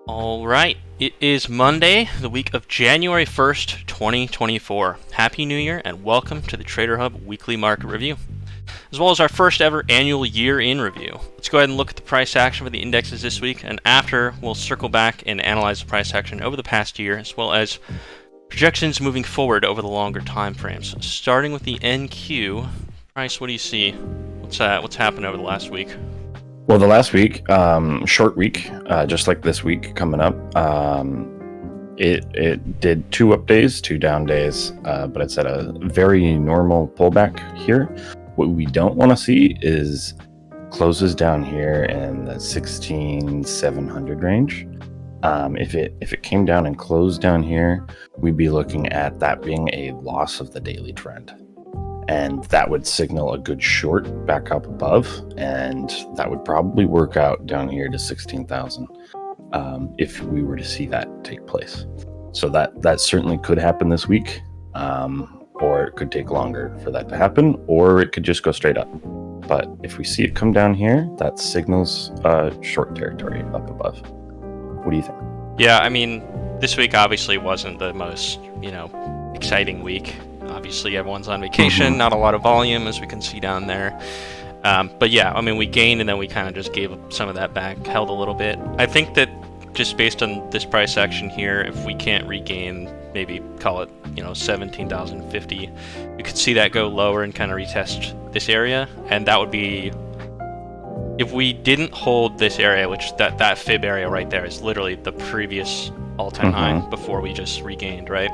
All right, it is Monday, the week of January 1st, 2024. Happy New Year and welcome to the Trader Hub Weekly Market Review, as well as our first ever annual year in review. Let's go ahead and look at the price action for the indexes this week, and after we'll circle back and analyze the price action over the past year, as well as projections moving forward over the longer time frames. Starting with the NQ price, what do you see? What's happened over the last week? Well, the last week, short week, just like this week coming up, it did 2 up days, 2 down days, but it's at a very normal pullback here. What we don't want to see is closes down here in the 16,700 range. If it came down and closed down here, we'd be looking at that being a loss of the daily trend. And that would signal a good short back up above, and that would probably work out down here to 16,000 if we were to see that take place. So that certainly could happen this week, or it could take longer for that to happen, or it could just go straight up. But if we see it come down here, that signals short territory up above. What do you think? Yeah, I mean, this week obviously wasn't the most, exciting week. Obviously, everyone's on vacation, not a lot of volume, as we can see down there. But yeah, I mean, we gained and then we kind of just gave some of that back, held a little bit. I think that just based on this price action here, if we can't regain, maybe call it, 17,050, we could see that go lower and kind of retest this area. And that would be, if we didn't hold this area, which that fib area right there is literally the previous all-time high before we just regained, right?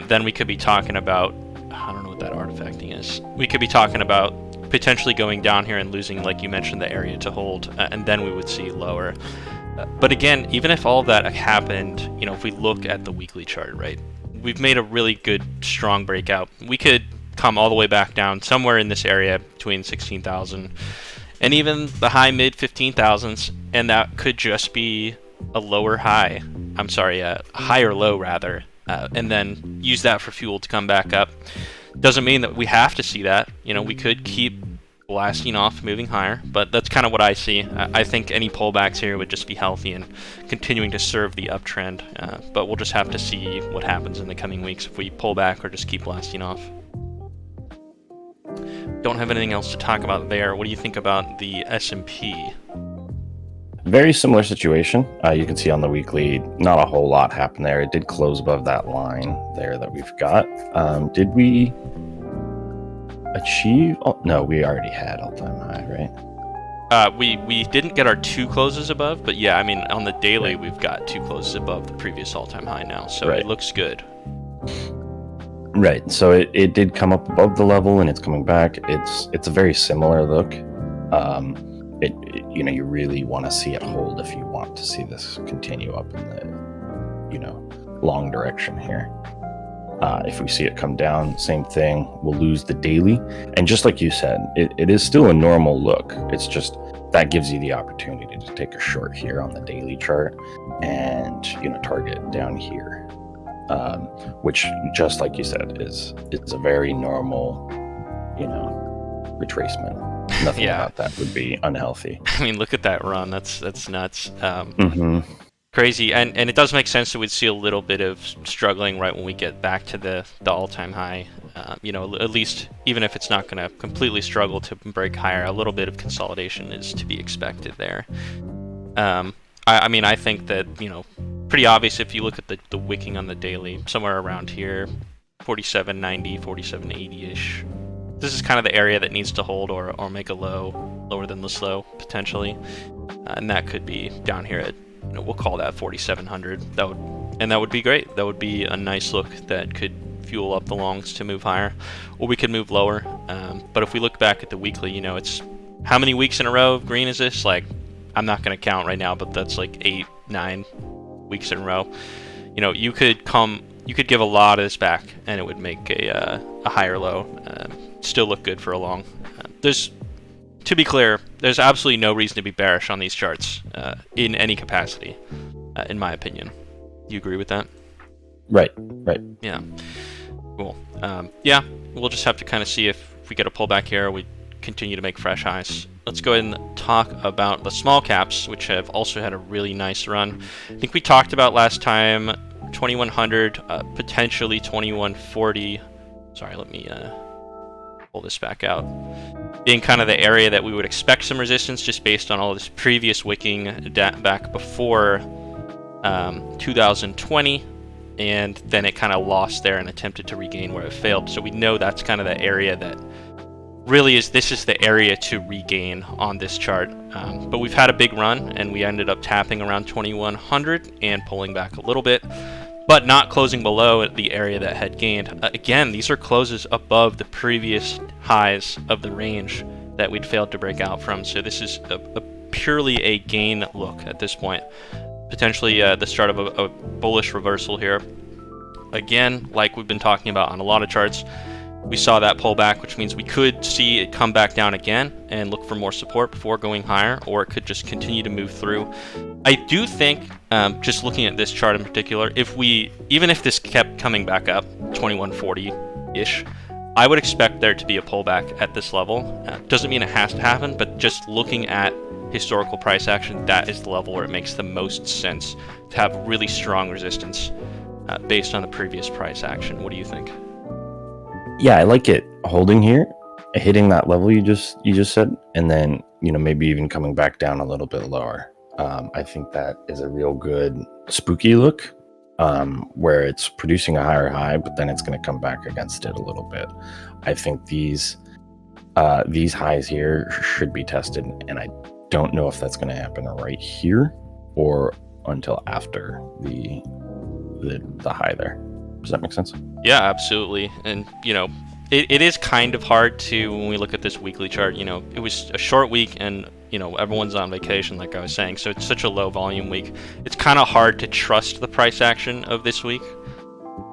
Then we could be talking about, I don't know what that artifacting is. We could be talking about potentially going down here and losing, like you mentioned, the area to hold, and then we would see lower. But again, even if all of that happened, if we look at the weekly chart, right, we've made a really good, strong breakout. We could come all the way back down somewhere in this area between 16,000 and even the high mid 15,000s, and that could just be a lower high. I'm sorry, a higher low rather. And then use that for fuel to come back up. Doesn't mean that we have to see that. We could keep blasting off, moving higher, but that's kind of what I see. I think any pullbacks here would just be healthy and continuing to serve the uptrend. But we'll just have to see what happens in the coming weeks if we pull back or just keep blasting off. Don't have anything else to talk about there. What do you think about the S&P? Very similar situation. You can see on the weekly, not a whole lot happened there. It did close above that line there that we've got. Did we achieve? Oh, no, we already had all-time high, right? We didn't get our 2 closes above, but yeah, I mean, on the daily, we've got 2 closes above the previous all-time high now, so It looks good. Right, so it did come up above the level, and it's coming back. It's a very similar look. You really want to see it hold if you want to see this continue up in the, long direction here. If we see it come down, same thing, we'll lose the daily. And just like you said, it is still a normal look. It's just that gives you the opportunity to take a short here on the daily chart and, target down here, which, just like you said, is a very normal, retracement. Nothing about that would be unhealthy. I mean, look at that run. That's nuts. Crazy. And it does make sense that we'd see a little bit of struggling right when we get back to the all-time high. At least, even if it's not going to completely struggle to break higher, a little bit of consolidation is to be expected there. I think that, pretty obvious if you look at the wicking on the daily, somewhere around here, 47.90, 47.80-ish. This is kind of the area that needs to hold or make a low lower than this low potentially, and that could be down here at we'll call that 4,700. That would be great. That would be a nice look that could fuel up the longs to move higher, or we could move lower. But if we look back at the weekly, it's how many weeks in a row of green is this? Like, I'm not going to count right now, but that's like 8-9 weeks in a row. You could give a lot of this back, and it would make a higher low. Still look good for a long. To be clear, there's absolutely no reason to be bearish on these charts in any capacity, in my opinion. You agree with that? Right. Yeah. Cool. Yeah, we'll just have to kind of see if we get a pullback here. We continue to make fresh highs. Let's go ahead and talk about the small caps, which have also had a really nice run. I think we talked about last time 2100, potentially 2140. Sorry, let me pull this back out. Being kind of the area that we would expect some resistance just based on all this previous wicking back before 2020. And then it kind of lost there and attempted to regain where it failed. So we know that's kind of the area that really is, this is the area to regain on this chart. But we've had a big run, and we ended up tapping around 2100 and pulling back a little bit, but not closing below the area that had gained. Again, these are closes above the previous highs of the range that we'd failed to break out from. So this is a purely a gain look at this point. Potentially the start of a bullish reversal here. Again, like we've been talking about on a lot of charts, we saw that pullback, which means we could see it come back down again and look for more support before going higher, or it could just continue to move through. I do think, just looking at this chart in particular, even if this kept coming back up, 2140-ish, I would expect there to be a pullback at this level. Doesn't mean it has to happen, but just looking at historical price action, that is the level where it makes the most sense to have really strong resistance based on the previous price action. What do you think? Yeah, I like it holding here, hitting that level you just said, and then maybe even coming back down a little bit lower. I think that is a real good spooky look, where it's producing a higher high, but then it's going to come back against it a little bit. I think these highs here should be tested, and I don't know if that's going to happen right here or until after the high there. Does that make sense? Yeah, absolutely. And it is kind of hard to, when we look at this weekly chart, it was a short week, and everyone's on vacation, like I was saying, so it's such a low volume week. It's kind of hard to trust the price action of this week.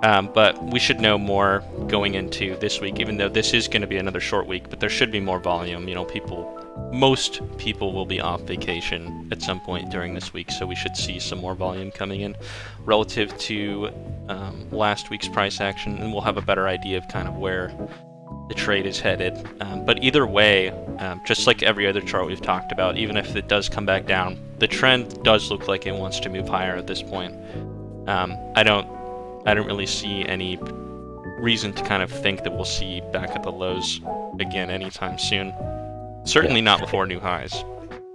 But we should know more going into this week, even though this is going to be another short week, but there should be more volume. Most people will be off vacation at some point during this week, so we should see some more volume coming in relative to last week's price action, and we'll have a better idea of kind of where the trade is headed. But either way, just like every other chart we've talked about, even if it does come back down, the trend does look like it wants to move higher at this point. I don't really see any reason to kind of think that we'll see back at the lows again anytime soon. Certainly not before new highs.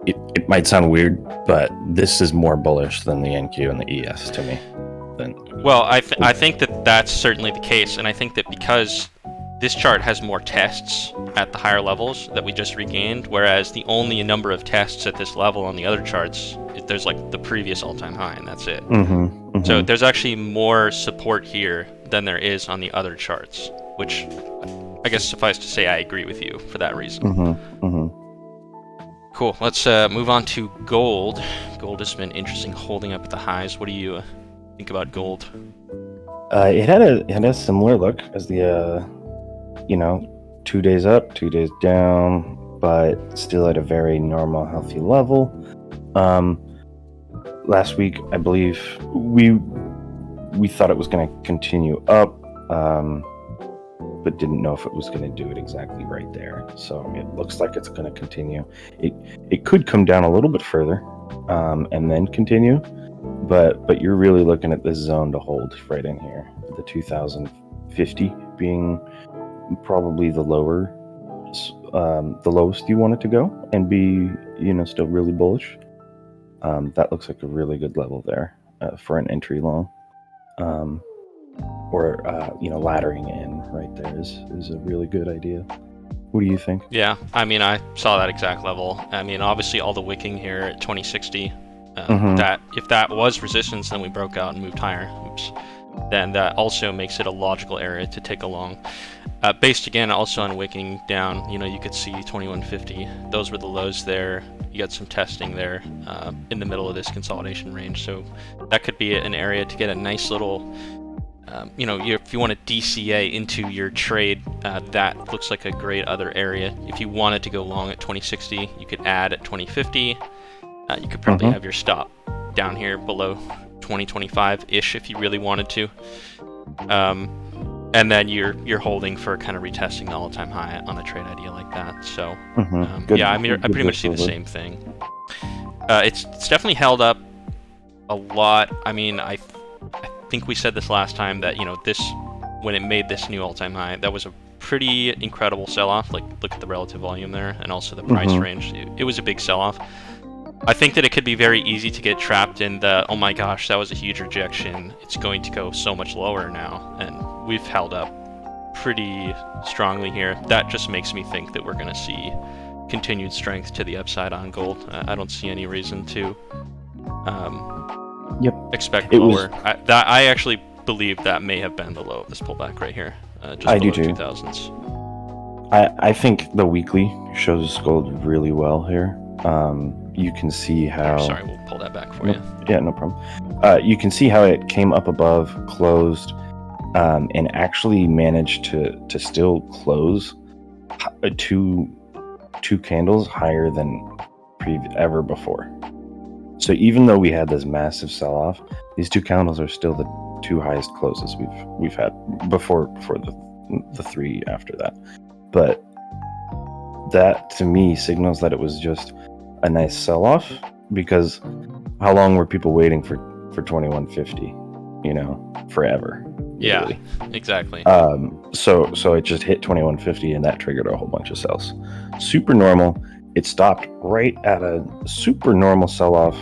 It might sound weird, but this is more bullish than the NQ and the ES to me. Well, I think that that's certainly the case, and I think that because this chart has more tests at the higher levels that we just regained, whereas the only number of tests at this level on the other charts, there's like the previous all-time high, and that's it. So there's actually more support here than there is on the other charts, which I guess suffice to say I agree with you for that reason. Cool. Let's move on to gold. Gold has been interesting holding up at the highs. What do you think about gold? It had a similar look as the 2 days up, 2 days down, but still at a very normal, healthy level. Last week, I believe we thought it was going to continue up, but didn't know if it was going to do it exactly right there. So it looks like it's going to continue. It could come down a little bit further, and then continue, but you're really looking at this zone to hold right in here. The 2050 being probably the lowest you want it to go and be, still really bullish. That looks like a really good level there for an entry long, or laddering in right there is a really good idea. What do you think? Yeah, I saw that exact level. Obviously all the wicking here at 2060, that if that was resistance, then we broke out and moved higher. Then that also makes it a logical area to take along. Based again also on wicking down, you could see 2150. Those were the lows there. You got some testing there in the middle of this consolidation range. So that could be an area to get a nice little, if you want to DCA into your trade, that looks like a great other area. If you wanted to go long at 2060, you could add at 2050. You could probably have your stop down here below 2025-ish if you really wanted to. And then you're holding for kind of retesting the all-time high on a trade idea like that. So yeah, I pretty much see the same thing. It's definitely held up a lot. I mean, I think we said this last time that this, when it made this new all-time high, that was a pretty incredible sell-off. Like, look at the relative volume there, and also the price range. It was a big sell-off. I think that it could be very easy to get trapped in the, oh my gosh, that was a huge rejection, it's going to go so much lower now, and we've held up pretty strongly here. That just makes me think that we're going to see continued strength to the upside on gold. I don't see any reason to expect lower. I actually believe that may have been the low of this pullback right here. Just I do below too. 2000s. I think the weekly shows gold really well here. You can see how... Sorry, we'll pull that back for you. Yeah, no problem. You can see how it came up above, closed, and actually managed to still close two candles higher than ever before. So even though we had this massive sell-off, these two candles are still the two highest closes we've had before the three after that. But that to me signals that it was just a nice sell-off, because how long were people waiting for 2150? Forever. Yeah, really. Exactly. So it just hit 2150 and that triggered a whole bunch of sells. Super normal. It stopped right at a super normal sell-off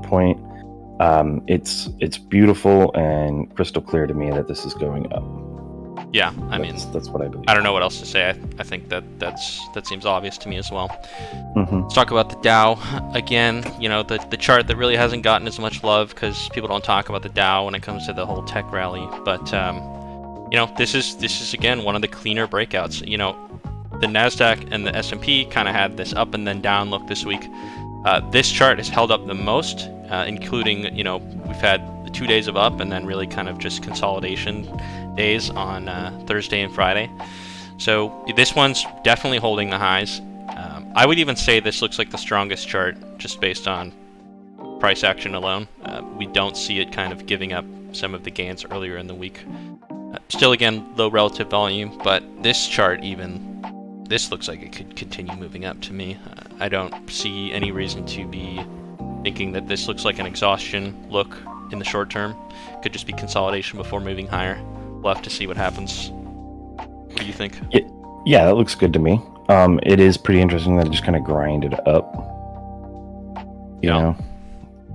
point. It's beautiful and crystal clear to me that this is going up. Yeah, I mean, that's what I believe. I don't know what else to say. I think that seems obvious to me as well. Mm-hmm. Let's talk about the Dow again. The chart that really hasn't gotten as much love because people don't talk about the Dow when it comes to the whole tech rally. But this is again one of the cleaner breakouts. The Nasdaq and the S&P kind of had this up and then down look this week. This chart has held up the most, including we've had the 2 days of up and then really kind of just consolidation days on Thursday and Friday. So this one's definitely holding the highs. I would even say this looks like the strongest chart just based on price action alone. We don't see it kind of giving up some of the gains earlier in the week. Still, again, low relative volume, but this chart this looks like it could continue moving up to me. I don't see any reason to be thinking that this looks like an exhaustion look in the short term. Could just be consolidation before moving higher. We'll have to see what happens. What do you think? Yeah, that looks good to me. It is pretty interesting that it just kind of grinded up. You know?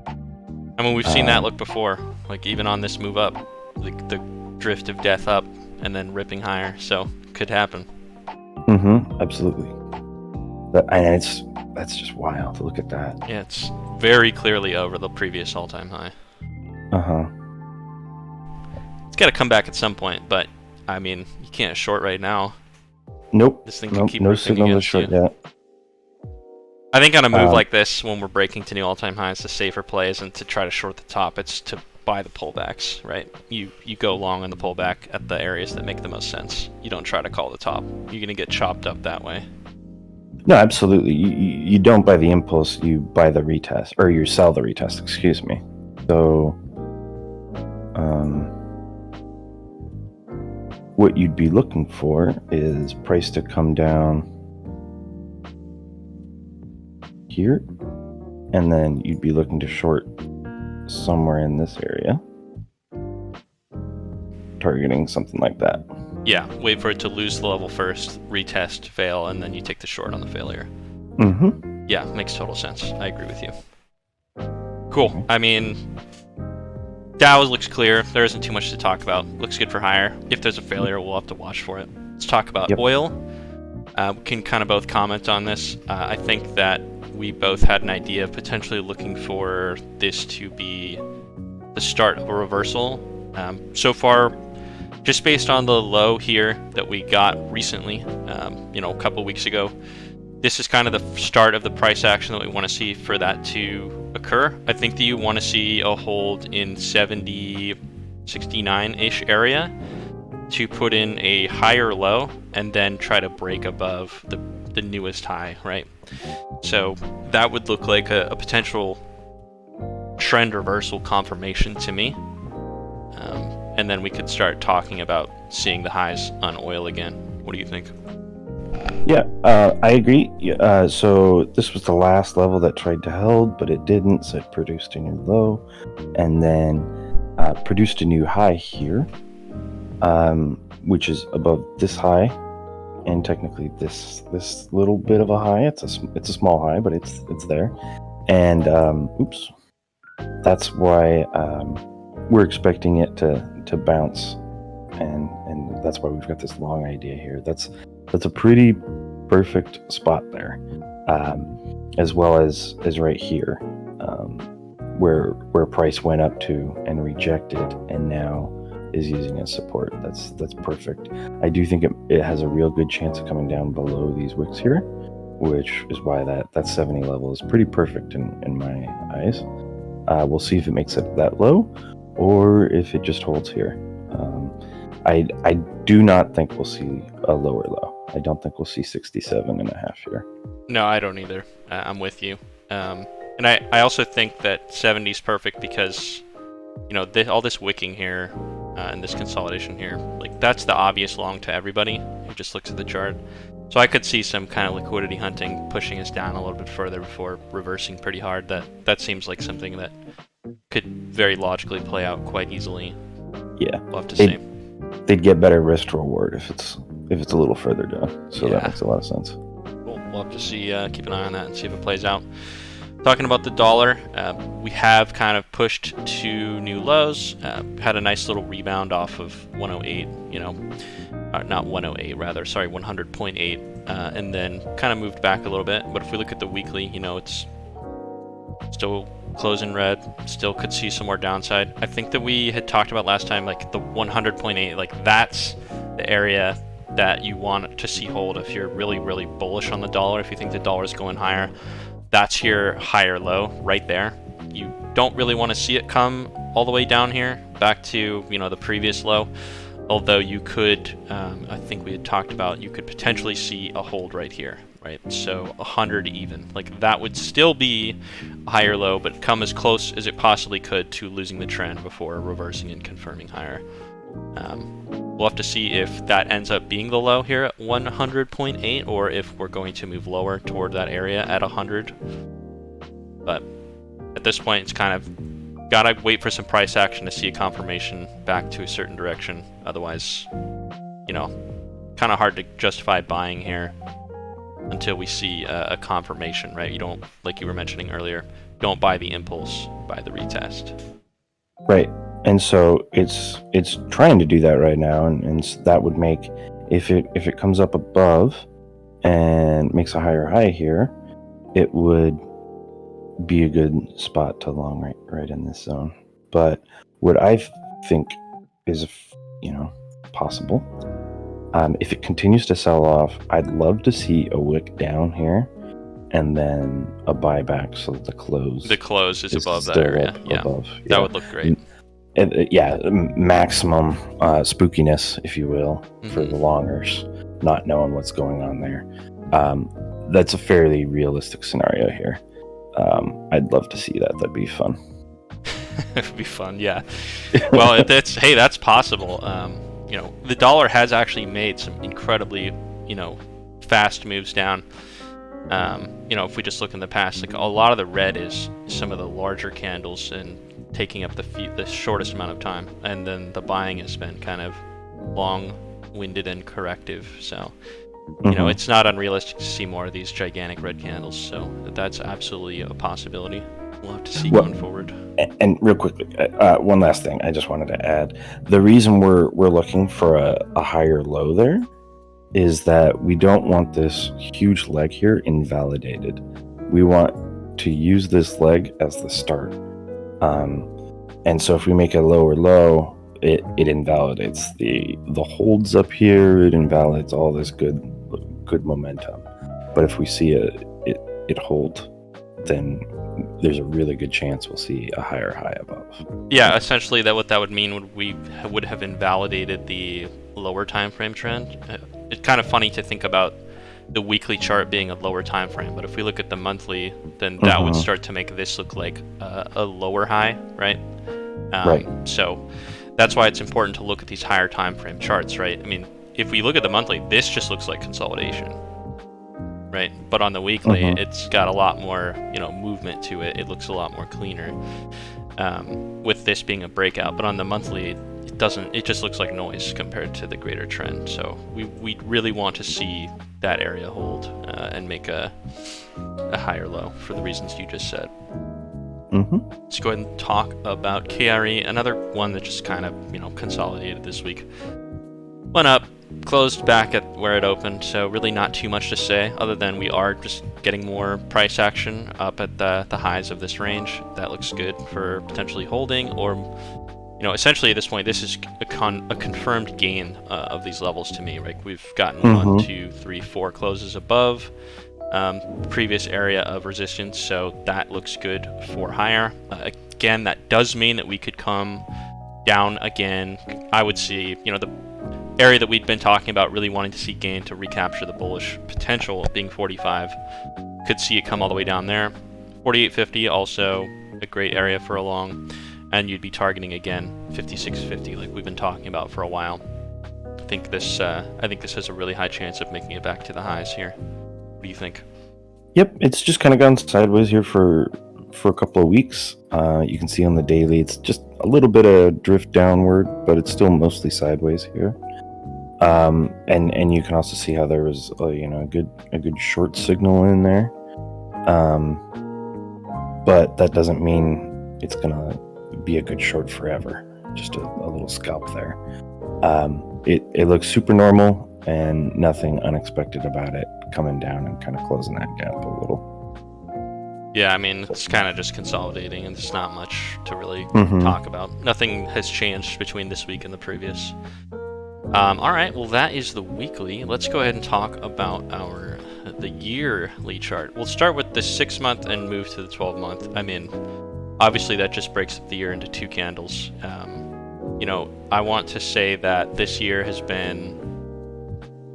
I mean, we've seen that look before. Like, even on this move up, the drift of death up and then ripping higher. So, could happen. Absolutely. That's just wild to look at that. Yeah, it's very clearly over the previous all-time high. It's got to come back at some point, but I mean, you can't short right now. Nope. This thing can keep no signal to short yet. I think on a move like this, when we're breaking to new all-time highs, the safer play isn't to try to short the top; it's to buy the pullbacks, right? You go long on the pullback at the areas that make the most sense. You don't try to call the top. You're gonna get chopped up that way. No, absolutely. You don't buy the impulse, you buy the retest, or you sell the retest, excuse me. So, what you'd be looking for is price to come down here, and then you'd be looking to short somewhere in this area, targeting something like that. Yeah, wait for it to lose the level first, retest, fail, and then you take the short on the failure. Yeah, makes total sense. I agree with you. Cool. I mean, Dow looks clear. There isn't too much to talk about. Looks good for higher. If there's a failure, we'll have to watch for it. Let's talk about oil. We can kind of both comment on this. I think that we both had an idea of potentially looking for this to be the start of a reversal. So far, just based on the low here that we got recently, a couple weeks ago, this is kind of the start of the price action that we want to see for that to occur. I think that you want to see a hold in 70, 69-ish area to put in a higher low and then try to break above the newest high, right? So that would look like a potential trend reversal confirmation to me. and then we could start talking about seeing the highs on oil again. What do you think? Yeah, I agree. So this was the last level that tried to hold, but it didn't, so it produced a new low, and then produced a new high here, which is above this high, and technically this little bit of a high. It's a small high, but it's there, and oops, that's why we're expecting it to bounce, and that's why we've got this long idea here. That's a pretty perfect spot there, as well as right here, where price went up to and rejected, and now is using as support. That's perfect. I do think it has a real good chance of coming down below these wicks here, which is why that 70 level is pretty perfect in my eyes. We'll see if it makes it that low, or if it just holds here. I do not think we'll see a lower low. I don't think we'll see 67.5 here. No, I don't either. I'm with you. And I also think that 70 is perfect because, all this wicking here and this consolidation here, like that's the obvious long to everybody who just looks at the chart. So I could see some kind of liquidity hunting pushing us down a little bit further before reversing pretty hard. That seems like something that could very logically play out quite easily. Yeah, we'll have to see. They'd get better risk to reward if it's a little further down. So that makes a lot of sense. Cool. We'll have to see, keep an eye on that and see if it plays out. Talking about the dollar, we have kind of pushed to new lows. Had a nice little rebound off of 108. Not 108 rather. Sorry, 100.8, and then kind of moved back a little bit. But if we look at the weekly, it's still closing red. Still could see some more downside. I think that we had talked about last time, like the 100.8, like that's the area that you want to see hold if you're really, really bullish on the dollar. If you think the dollar is going higher, that's your higher low right there. You don't really want to see it come all the way down here back to the previous low. Although you could, I think we had talked about, you could potentially see a hold right here, right? So 100 even, like that would still be a higher low, but come as close as it possibly could to losing the trend before reversing and confirming higher. We'll have to see if that ends up being the low here at 100.8, or if we're going to move lower toward that area at 100. But at this point, it's kind of gotta wait for some price action to see a confirmation back to a certain direction. Otherwise, kind of hard to justify buying here until we see a confirmation, right? You don't, like you were mentioning earlier, don't buy the impulse, buy the retest. Right. And so it's trying to do that right now, and that would make, if it comes up above and makes a higher high here, it would be a good spot to long right in this zone. But what I think is possible, if it continues to sell off, I'd love to see a wick down here and then a buyback, so the close is above that area. Above. That would look great. Maximum spookiness, if you will, for the longers, not knowing what's going on there. That's a fairly realistic scenario here. I'd love to see that. That'd be fun. It'd be fun, yeah. Well, that's possible. The dollar has actually made some incredibly, fast moves down. If we just look in the past, like a lot of the red is some of the larger candles and taking up the shortest amount of time, and then the buying has been kind of long-winded and corrective. So, it's not unrealistic to see more of these gigantic red candles. So that's absolutely a possibility. We'll have to see going forward. And real quickly, one last thing I just wanted to add: the reason we're looking for a higher low there is that we don't want this huge leg here invalidated. We want to use this leg as the start. And so if we make a lower low, it invalidates the holds up here. It invalidates all this good momentum. But if we see it hold, then there's a really good chance we'll see a higher high above. Yeah, essentially what that would mean would have invalidated the lower time frame trend. It's kind of funny to think about the weekly chart being a lower time frame, but if we look at the monthly, then that would start to make this look like a lower high, right? Right. So that's why it's important to look at these higher time frame charts, right? I mean, if we look at the monthly, this just looks like consolidation, right? But on the weekly, it's got a lot more, movement to it. It looks a lot more cleaner, with this being a breakout. But on the monthly, it doesn't. It just looks like noise compared to the greater trend. So we really want to see that area hold and make a higher low for the reasons you just said. Let's go ahead and talk about KRE, another one that just kind of consolidated this week. Went up, closed back at where it opened, so really not too much to say other than we are just getting more price action up at the highs of this range. That looks good for potentially holding, or essentially at this point this is a confirmed gain of these levels to me, right? We've gotten 1, 2, 3, 4 closes above previous area of resistance, so that looks good for higher. Again, that does mean that we could come down again. I would see the area that we'd been talking about, really wanting to see gain to recapture the bullish potential, being 45. Could see it come all the way down there. 48.50 also a great area for a long, and you'd be targeting again 56.50 like we've been talking about for a while. I think this has a really high chance of making it back to the highs here. What do you think? Yep, it's just kind of gone sideways here for a couple of weeks. You can see on the daily it's just a little bit of drift downward, but it's still mostly sideways here. And you can also see how there was a good short signal in there. But that doesn't mean it's gonna be a good short forever. Just a little scalp there. It looks super normal and nothing unexpected about it, coming down and kind of closing that gap a little. Yeah, I mean, it's kind of just consolidating, and there's not much to really talk about. Nothing has changed between this week and the previous. All right, well, that is the weekly. Let's go ahead and talk about the yearly chart. We'll start with the 6-month and move to the 12-month. I mean, obviously that just breaks up the year into 2 candles. I want to say that this year has been,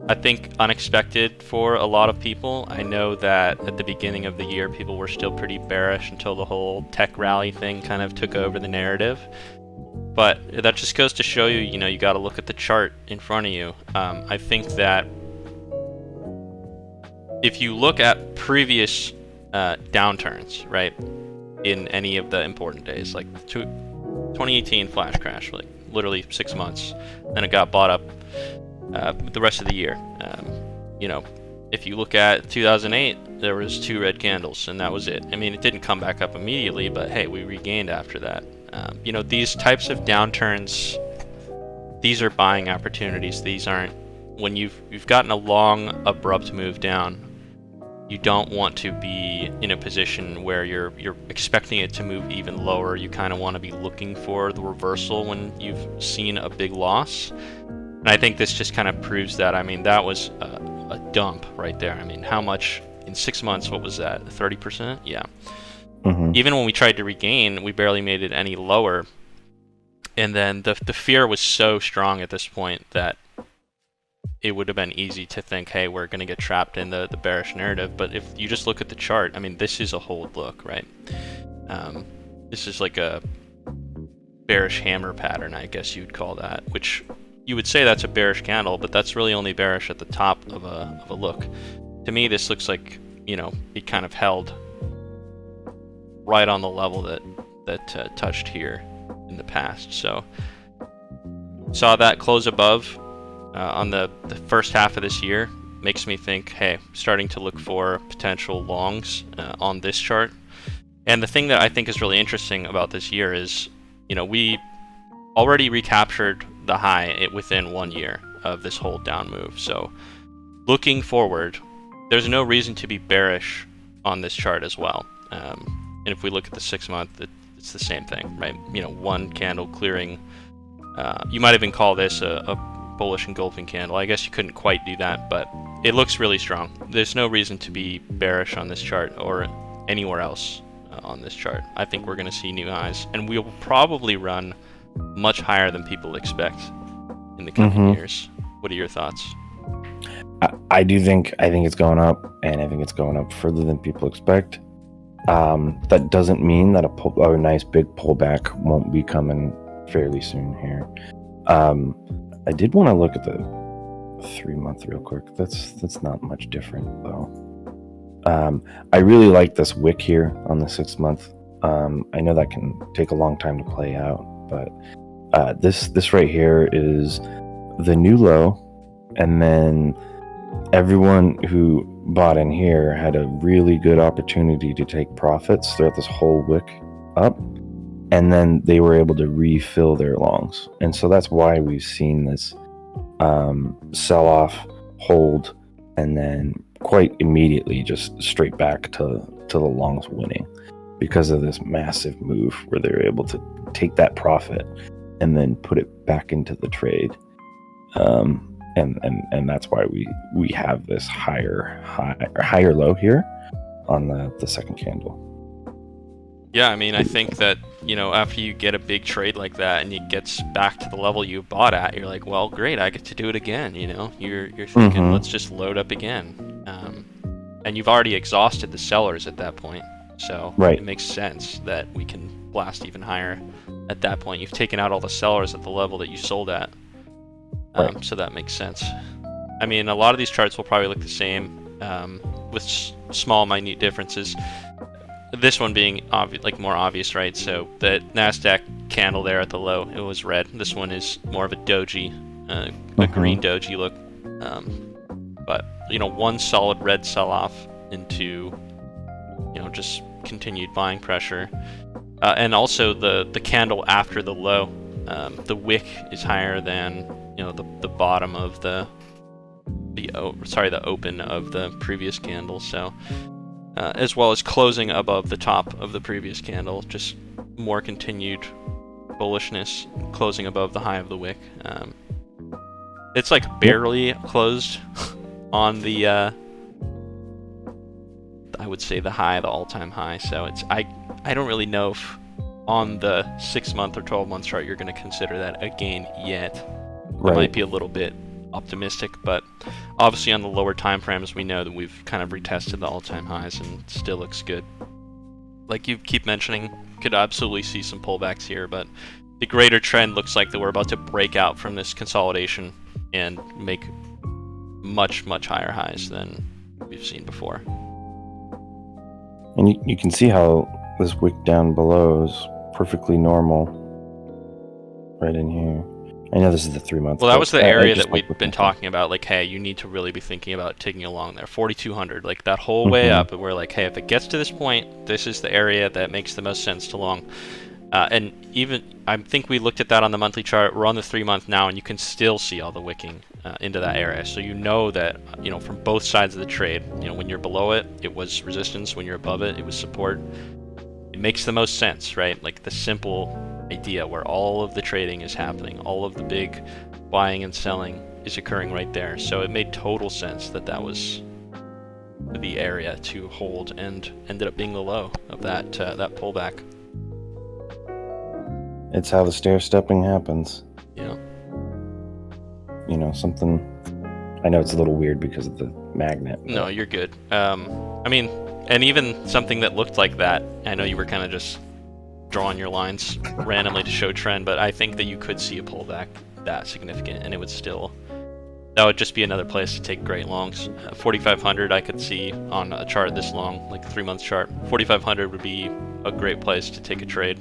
I think, unexpected for a lot of people. I know that at the beginning of the year, people were still pretty bearish until the whole tech rally thing kind of took over the narrative. But that just goes to show you, you got to look at the chart in front of you. I think that if you look at previous downturns, right, in any of the important days, like 2018 flash crash, like literally 6 months, then it got bought up the rest of the year. If you look at 2008, there was 2 red candles, and that was it. I mean, it didn't come back up immediately, but hey, we regained after that. These types of downturns, these are buying opportunities. These aren't, when you've gotten a long, abrupt move down, you don't want to be in a position where you're expecting it to move even lower. You kind of want to be looking for the reversal when you've seen a big loss. And I think this just kind of proves that. I mean, that was a dump right there. I mean, how much in 6 months? What was that? 30%? Yeah. Even when we tried to regain, we barely made it any lower. And then the fear was so strong at this point that it would have been easy to think, hey, we're going to get trapped in the bearish narrative. But if you just look at the chart, I mean, this is a hold look, right? This is like a bearish hammer pattern, I guess you'd call that, which you would say that's a bearish candle, but that's really only bearish at the top of a look. To me, this looks like, it kind of held right on the level that touched here in the past. So saw that close above on the first half of this year. Makes me think, hey, starting to look for potential longs on this chart. And the thing that I think is really interesting about this year is, we already recaptured the high within 1 year of this whole down move. So looking forward, there's no reason to be bearish on this chart as well. And if we look at the 6 month, it's the same thing, right? One candle clearing. You might even call this a bullish engulfing candle. I guess you couldn't quite do that, but it looks really strong. There's no reason to be bearish on this chart or anywhere else on this chart. I think we're going to see new highs, and we'll probably run much higher than people expect in the coming years. What are your thoughts? I think it's going up, and I think it's going up further than people expect. That doesn't mean that a nice big pullback won't be coming fairly soon here. I did want to look at the 3-month real quick. That's not much different though. I really like this wick here on the 6-month. I know that can take a long time to play out, but this right here is the new low, and then everyone who bought in here had a really good opportunity to take profits throughout this whole wick up, and then they were able to refill their longs. And so that's why we've seen this sell off, hold, and then quite immediately just straight back to the longs winning, because of this massive move where they're able to take that profit and then put it back into the trade. And that's why we have this higher low here on the second candle. Yeah, I mean, I think that, after you get a big trade like that and it gets back to the level you bought at, you're like, well, great, I get to do it again. You're thinking, let's just load up again. And you've already exhausted the sellers at that point, so right. It makes sense that we can blast even higher at that point. You've taken out all the sellers at the level that you sold at. Right. So that makes sense. I mean, a lot of these charts will probably look the same, with small, minute differences. This one being more obvious, right? So the Nasdaq candle there at the low, it was red. This one is more of a doji, a green doji look. But one solid red sell-off into, just continued buying pressure, and also the candle after the low, the wick is higher than the bottom of the open of the previous candle. So. As well as closing above the top of the previous candle, just more continued bullishness, closing above the high of the wick. It's like barely closed on the, I would say the all-time high. So I don't really know if on the 6-month or 12-month chart you're going to consider that a gain yet. Right. It might be a little bit optimistic, but obviously on the lower time frames we know that we've kind of retested the all-time highs and it still looks good. Like you keep mentioning, could absolutely see some pullbacks here, but the greater trend looks like that we're about to break out from this consolidation and make much higher highs than we've seen before. And you can see how this wick down below is perfectly normal right in here. I know this is the 3-month. Well, that was the area that we've been talking about. Like, hey, you need to really be thinking about taking along there. 4,200, like that whole way up. And we're like, hey, if it gets to this point, this is the area that makes the most sense to long. And even, I think we looked at that on the monthly chart. We're on the 3-month now, and you can still see all the wicking into that area. So that, from both sides of the trade, when you're below it, it was resistance. When you're above it, it was support. It makes the most sense, right? Like the simple idea where all of the trading is happening, all of the big buying and selling is occurring right there. So it made total sense that was the area to hold, and ended up being the low of that pullback. It's how the stair stepping happens. Yeah. Something. I know it's a little weird because of the magnet. But... No, you're good. I mean, and even something that looked like that. I know you were kind of just drawing your lines randomly to show trend, but I think that you could see a pullback that significant, and that would just be another place to take great longs. 4,500 I could see on a chart this long, like a 3-month chart. 4,500 would be a great place to take a trade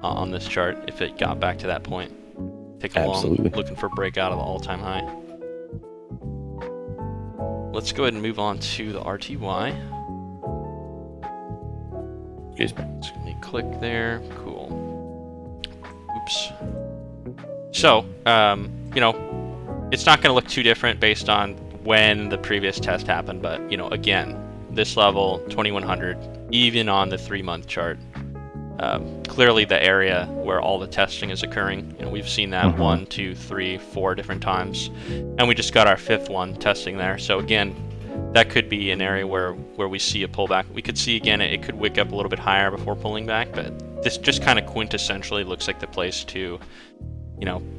on this chart if it got back to that point. Take a long, looking for a breakout of the all-time high. Let's go ahead and move on to the RTY. Excuse me. Let me click there. Cool. Oops. So, it's not going to look too different based on when the previous test happened, but, again, this level, 2100, even on the 3-month chart, clearly the area where all the testing is occurring. We've seen that 1, 2, 3, 4 different times, and we just got our 5th one testing there. So again, that could be an area where we see a pullback. We could see, again, it could wick up a little bit higher before pulling back, but this just kind of quintessentially looks like the place to,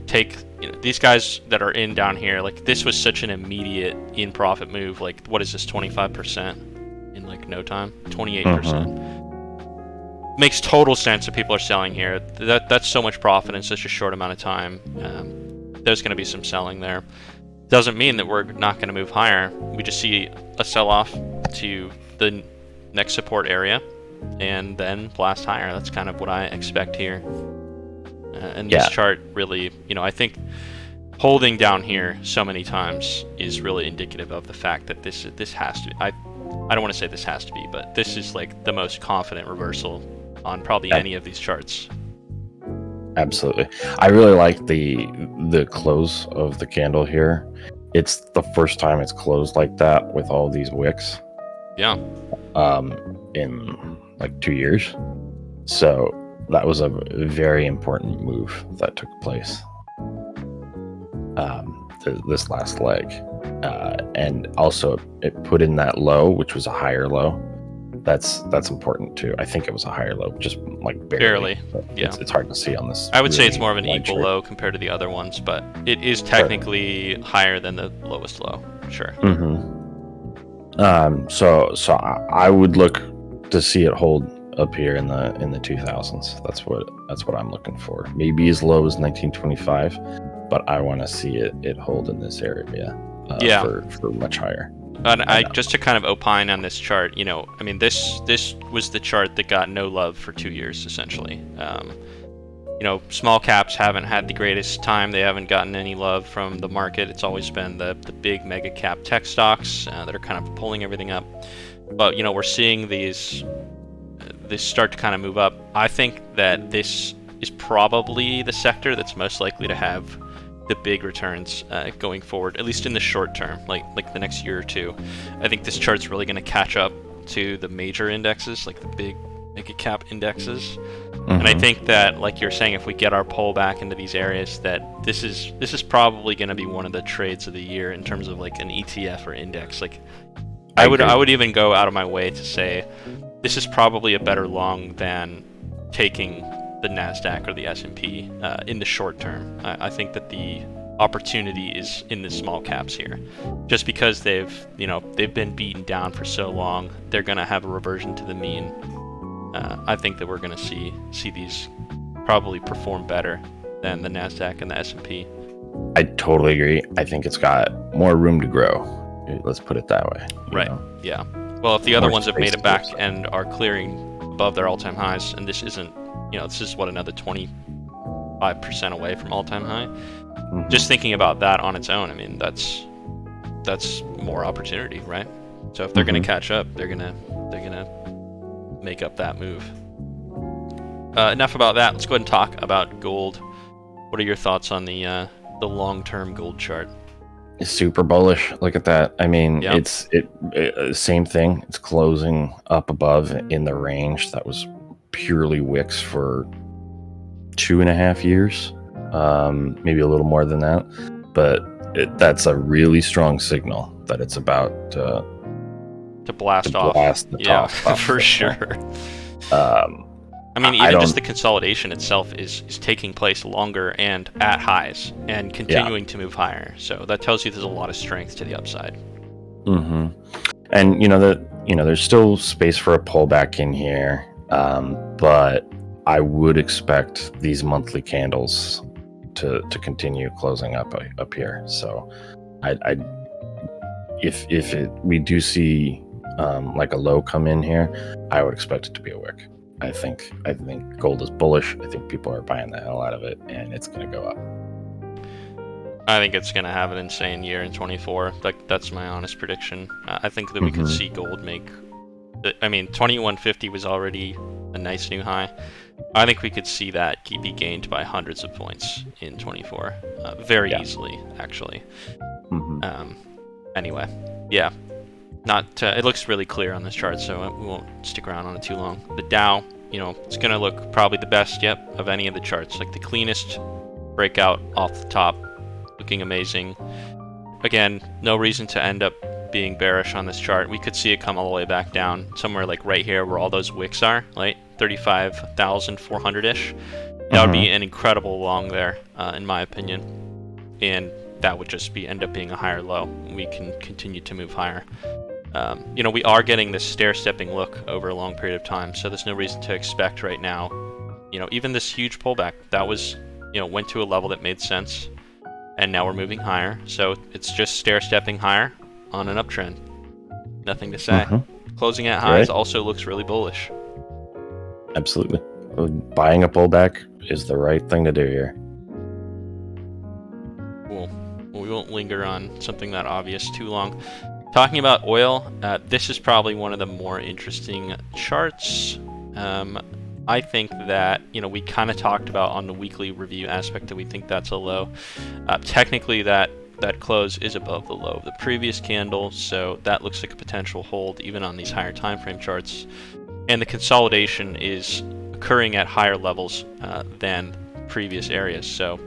take, these guys that are in down here, like this was such an immediate in-profit move. Like, what is this, 25% in like no time? 28%. makes total sense that people are selling here. That's so much profit in such a short amount of time. There's going to be some selling there. Doesn't mean that we're not going to move higher. We just see a sell-off to the next support area and then blast higher. That's kind of what I expect here. And this chart really, I think holding down here so many times is really indicative of the fact that this has to be, I don't want to say this has to be, but this is like the most confident reversal on probably any of these charts. Absolutely. I really like the close of the candle here. It's the first time it's closed like that with all these wicks. Yeah. In like 2 years. So that was a very important move that took place. This last leg. And also it put in that low, which was a higher low. That's important too. I think it was a higher low, just like barely. Yeah. It's hard to see on this. I would say it's more of an equal low compared to the other ones, but it is technically higher than the lowest low. Sure. So I would look to see it hold up here in the 2000s. That's what I'm looking for. Maybe as low as 1925, but I want to see it hold in this area. For much higher. And just to kind of opine on this chart, this was the chart that got no love for 2 years essentially. Small caps haven't had the greatest time. They haven't gotten any love from the market. It's always been the big mega cap tech stocks that are kind of pulling everything up. But we're seeing this start to kind of move up. I think that this is probably the sector that's most likely to have the big returns going forward, at least in the short term, like the next year or two. I think this chart's really going to catch up to the major indexes, like the big mega cap indexes. And I think that, like you're saying, if we get our pull back into these areas, that this is probably going to be one of the trades of the year in terms of like an ETF or index. Like I would even go out of my way to say this is probably a better long than taking the NASDAQ or the S&P in the short term. I think that the opportunity is in the small caps here, just because they've been beaten down for so long. They're going to have a reversion to the mean. I think that we're going to see these probably perform better than the NASDAQ and the S&P. I totally agree. I think it's got more room to grow. Let's put it that way. Right. Yeah. Well, if the other ones have made it back and are clearing above their all-time highs, and this isn't, this is another 25% away from all-time high. Just thinking about that on its own, I mean, that's more opportunity, right? So if they're going to catch up, they're gonna make up that move. Enough about that. Let's go ahead and talk about gold. What are your thoughts on the long-term gold chart? It's super bullish. Look at that. I mean, it's same thing. It's closing up above in the range that was purely wicks for 2.5 years, maybe a little more than that. But that's a really strong signal that it's about to blast off. Blast the top off for sure. I mean, even just the consolidation itself is taking place longer and at highs and continuing to move higher. So that tells you there's a lot of strength to the upside. And there's still space for a pullback in here, but I would expect these monthly candles to continue closing up here. So if we do see like a low come in here, I would expect it to be a wick. I think gold is bullish. I think people are buying the hell out of it, and it's going to go up. I think it's going to have an insane year in 24. That's my honest prediction. I think that we could see gold make... 2150 was already a nice new high. I think we could see that be gained by hundreds of points in 24. Very easily, actually. Anyway, yeah. It looks really clear on this chart, so we won't stick around on it too long. The Dow, it's going to look probably the best of any of the charts. Like the cleanest breakout off the top, looking amazing. Again, no reason to end up being bearish on this chart. We could see it come all the way back down, somewhere like right here where all those wicks are, right? 35,400-ish. That would be an incredible long there, in my opinion. And that would just end up being a higher low. We can continue to move higher. We are getting this stair-stepping look over a long period of time, so there's no reason to expect right now, even this huge pullback, that was, went to a level that made sense, and now we're moving higher, so it's just stair-stepping higher on an uptrend. Nothing to say. Closing at highs also looks really bullish. Absolutely. Buying a pullback is the right thing to do here. Cool. Well, we won't linger on something that obvious too long. Talking about oil, this is probably one of the more interesting charts. I think that, we kind of talked about on the weekly review aspect that we think that's a low. Technically, that close is above the low of the previous candle, so that looks like a potential hold even on these higher time frame charts. And the consolidation is occurring at higher levels than previous areas. So,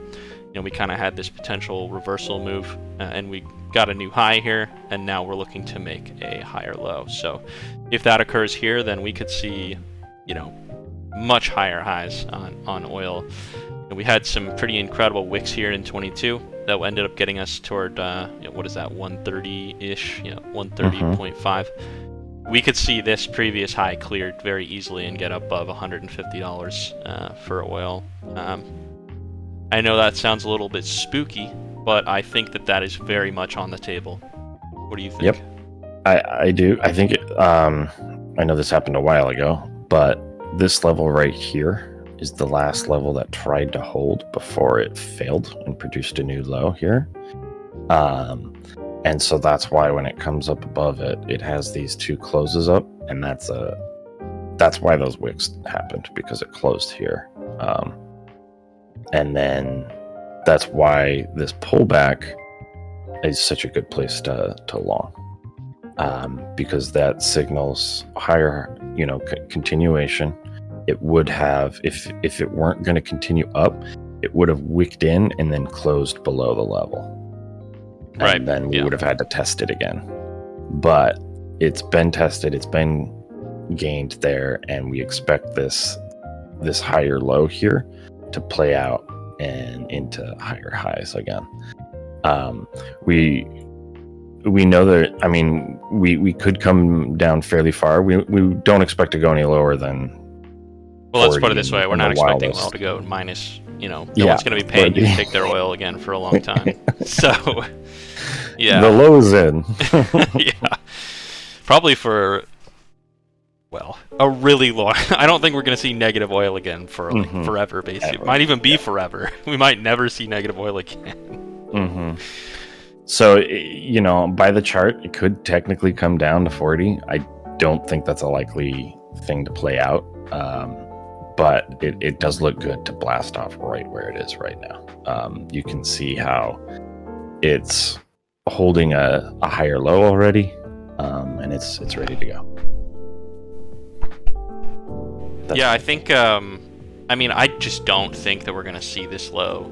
we kind of had this potential reversal move, and we got a new high here, and now we're looking to make a higher low. So if that occurs here, then we could see, much higher highs on oil. And we had some pretty incredible wicks here in 22 that ended up getting us toward, what is that, 130-ish, 130.5. We could see this previous high cleared very easily and get above $150 for oil. I know that sounds a little bit spooky, but I think that is very much on the table. What do you think? Yep, I do. I think I know this happened a while ago, but this level right here is the last level that tried to hold before it failed and produced a new low here. And so that's why when it comes up above it, it has these two closes up, and that's why those wicks happened, because it closed here. And then that's why this pullback is such a good place to long, because that signals higher, continuation. It would have, if it weren't going to continue up, it would have wicked in and then closed below the level. Right. And then we would have had to test it again. But it's been tested, it's been gained there, and we expect this higher low here to play out and into higher highs again. We know that, we could come down fairly far. We don't expect to go any lower than, well, let's put it this way, we're not expecting oil to go minus, no one's going to be paying you to take their oil again for a long time. So, yeah. The low is in. Yeah. Probably for, a really long... I don't think we're going to see negative oil again for forever, basically. It might even be forever. We might never see negative oil again. So, by the chart, it could technically come down to 40. I don't think that's a likely thing to play out. But it does look good to blast off right where it is right now. You can see how it's holding a higher low already, and it's ready to go. I think, I just don't think that we're going to see this low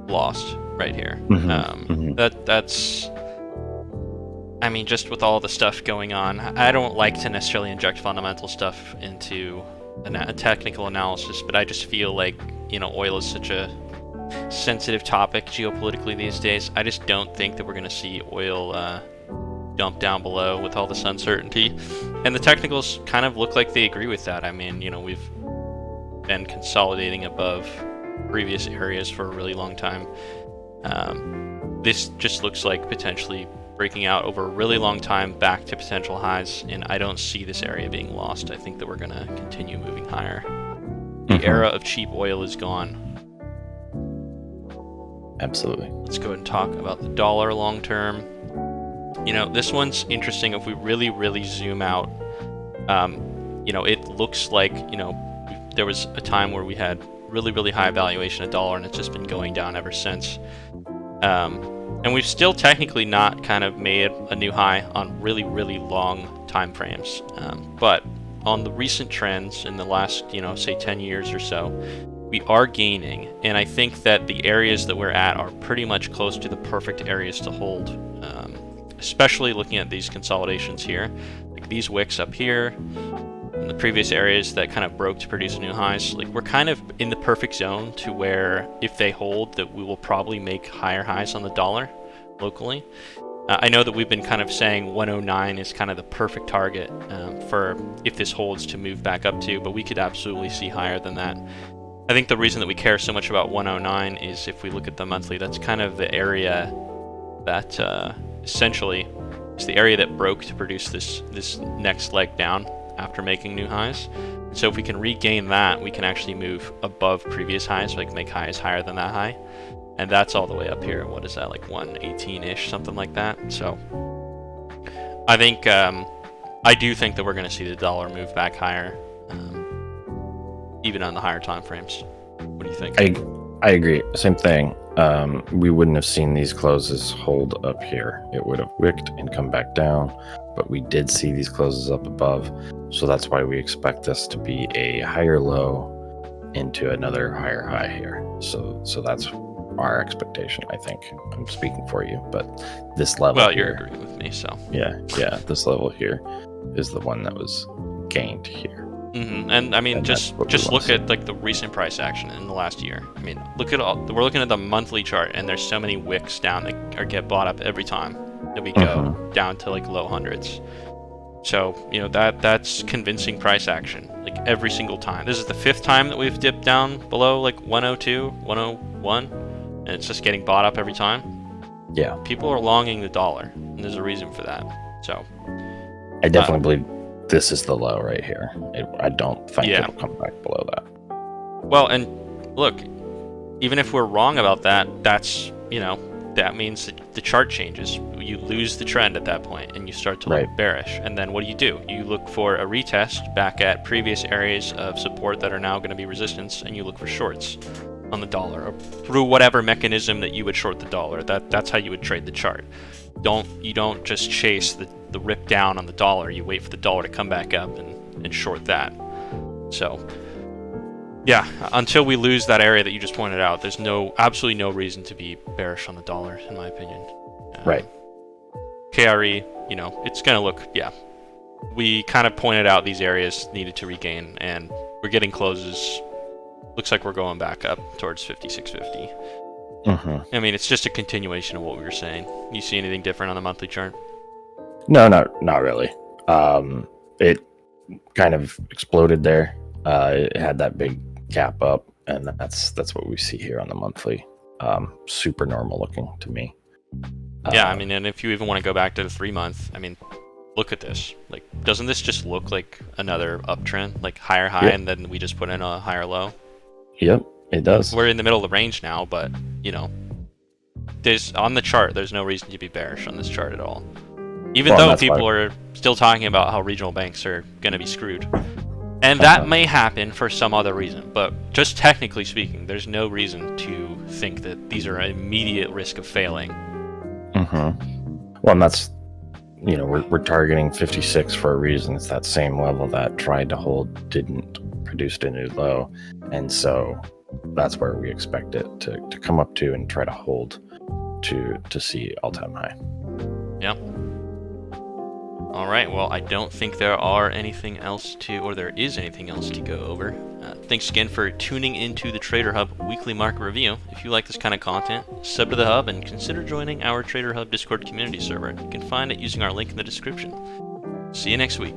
lost right here. That's, just with all the stuff going on, I don't like to necessarily inject fundamental stuff into a technical analysis, but I just feel like, oil is such a sensitive topic geopolitically these days. I just don't think that we're going to see oil dump down below with all this uncertainty. And the technicals kind of look like they agree with that. We've been consolidating above previous areas for a really long time. This just looks like potentially breaking out over a really long time back to potential highs, and I don't see this area being lost. I think that we're going to continue moving higher. The era of cheap oil is gone. Absolutely. Let's go ahead and talk about the dollar long term. This one's interesting. If we really, really zoom out, it looks like, there was a time where we had really, really high valuation of dollar, and it's just been going down ever since. And we've still technically not kind of made a new high on really, really long time frames. But on the recent trends in the last, say 10 years or so, we are gaining. And I think that the areas that we're at are pretty much close to the perfect areas to hold, especially looking at these consolidations here. Like these wicks up here, and the previous areas that kind of broke to produce new highs. Like we're kind of in the perfect zone to where if they hold, that we will probably make higher highs on the dollar locally. I know that we've been kind of saying 109 is kind of the perfect target for if this holds to move back up to, but we could absolutely see higher than that. I think the reason that we care so much about 109 is if we look at the monthly, that's kind of the area that essentially is the area that broke to produce this next leg down after making new highs. And so if we can regain that, we can actually move above previous highs, like make highs higher than that high. And that's all the way up here. What is that, like 118-ish, something like that? So I think, I do think that we're going to see the dollar move back higher, even on the higher time frames. What do you think? I agree. Same thing. We wouldn't have seen these closes hold up here. It would have wicked and come back down, but we did see these closes up above. So that's why we expect this to be a higher low into another higher high here. So that's our expectation, I think. I'm speaking for you, but this level Well, here, you're agreeing with me, so. yeah, this level here is the one that was gained here. And I mean, And just that's what we wanna look see. at like the recent price action in the last year. I mean, look at we're looking at the monthly chart, and there's so many wicks down that get bought up every time that we go down to like low hundreds. So that's convincing price action, like every single time. This is the 5th time that we've dipped down below like 102, 101, and it's just getting bought up every time. Yeah, People are longing the dollar, and there's a reason for that. So I definitely believe this is the low right here. I don't think Yeah. it'll come back below that. well, and look, even if we're wrong about that, that's that means that the chart changes. You lose the trend at that point, and you start to look Right. bearish. And then what do? You look for a retest back at previous areas of support that are now going to be resistance, and you look for shorts on the dollar, or through whatever mechanism that you would short the dollar. That's how you would trade the chart. You don't just chase the rip down on the dollar. You wait for the dollar to come back up and short that. So yeah, until we lose that area that you just pointed out, there's absolutely no reason to be bearish on the dollar, in my opinion. Right. KRE, it's going to look, we kind of pointed out these areas needed to regain, and we're getting closes. Looks like we're going back up towards 5650. I mean, it's just a continuation of what we were saying. You see anything different on the monthly chart? No, not really. It kind of exploded there. It had that big gap up, and that's what we see here on the monthly. Super normal looking to me. Yeah, I mean, and if you even want to go back to the 3-month, I mean, look at this. Like, doesn't this just look like another uptrend, like higher high, Yep. and then we just put in a higher low? Yep, it does. We're in the middle of the range now, but there's on the chart. There's no reason to be bearish on this chart at all. Even Well, though that's people why- are still talking about how regional banks are going to be screwed, and that may happen for some other reason. But just technically speaking, there's no reason to think that these are an immediate risk of failing. Well, and that's we're targeting 56 for a reason. It's that same level that tried to hold, didn't produce a new low, and so that's where we expect it to come up to and try to hold to see all-time high. Yeah. All right. Well, I don't think there is anything else to go over. Thanks again for tuning into the Trader Hub Weekly Market Review. If you like this kind of content, sub to the Hub and consider joining our Trader Hub Discord community server. You can find it using our link in the description. See you next week.